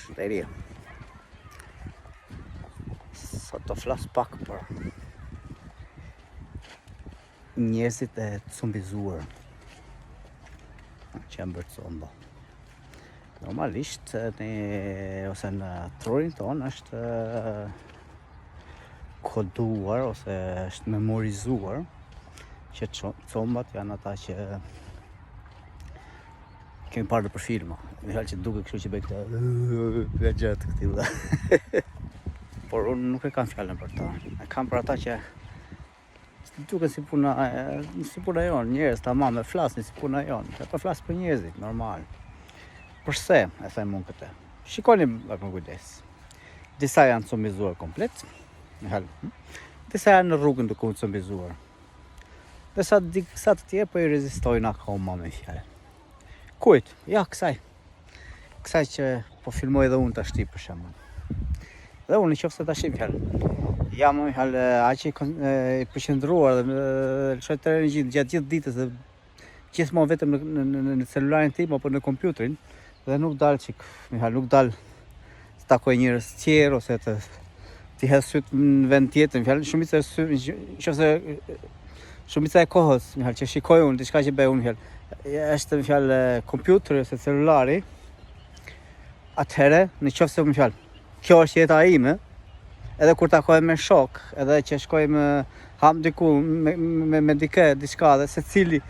Shënderia. Sot të flas pak për njerëzit e cumbizuar që janë bërë comba. Normalisht ose në trurin ton është koduar ose është memorizuar që combat janë ata që kemi parë për filma. Mihal që duke kështu që bëj këtë gjatë këtilla. Por unë nuk e kam fjalën për ta. E kam për ata që duke si puna jonë, njerëz tamam e flasni si puna jonë. Po flas për njerëzit normal. Përse e them unë këtë? Shikoni me kujdes. Disa janë cumbizuar komplet. Mihal. Disa janë në rrugën duke u cumbizuar. Dhe sa të tjerë po i rezistojnë akoma me fjalë. Kujt? Ja, kësaj që po filmoj dhe unë tashti për shembull. Dhe unë nëse tash i fjalë. Jam aq i përqendruar dhe lëshoj terrenin gjatë gjithë ditës dhe gjithmonë vetëm në celularin tim apo në kompjuterin dhe nuk dal nuk dal të takoj njerëz të tjerë ose të hedh syt në vend tjetër, fjalë shumica e kohës, që shikoj unë diçka që bëj unë është kompjuteri ose celulari, atëherë nëse kjo është jeta ime, edhe kur takoj me shok, edhe që shkoj me ham diku me dikë diçka dhe secili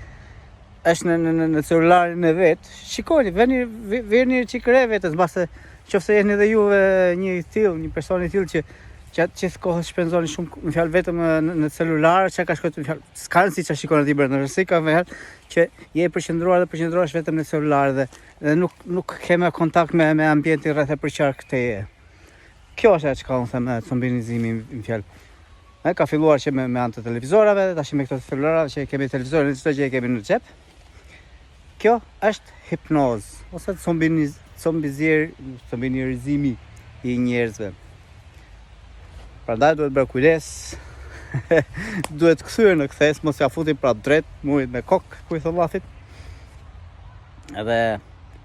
është në celularin e vet, shikoni, vini çikre vetes, mbase nëse jeni dhe juve një person i tillë që gjithë kohës shpenzoni shumë vetëm në celular, çka ka shkruar s'kan si çka shikon aty brenda, nëse ka që je përqendruar dhe përqendrohesh vetëm në celular dhe nuk ke më kontakt me ambientin rreth e përqark teje. Kjo është ajo çka unë them combinizimi në fjalë. Ka filluar që me anë të televizorave, tash me këto celularave që kemi televizorin, çdo gjë kemi në xhep. Kjo është hipnozë ose combinizimi i njerëzve. Prandaj duhet bërë kujdes, duhet kthyer në kthes, mos ja futin prap drejt murit me kokë, ku i thallafit. Edhe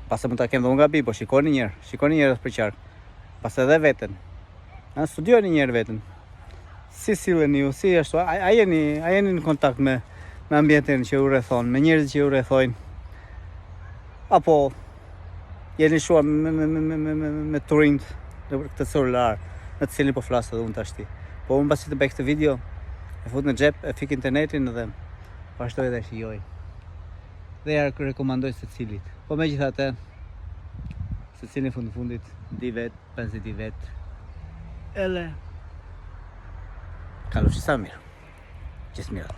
pastaj mund ta kem dhe unë gabim, po shikoni njerëz për qark. Pastaj edhe veten. Studioni njerëz veten. Si silleni ju, si ashtu, a jeni në kontakt me ambientin që u rrethon, me njerëzit që u rrethojnë. Apo jeni shuar me turind në këtë celular. Në të cilin po flas edhe unë tashti. Po unë pasi të bëj këtë video, e fut në xhep, e fik internetin dhe vazhdoj dhe shijoj. Dhe ja rekomandoj secilit. Po megjithatë, secili në fundit di vet, pensi di vet. Ele kalosh sa mirë. Gjithë mirë.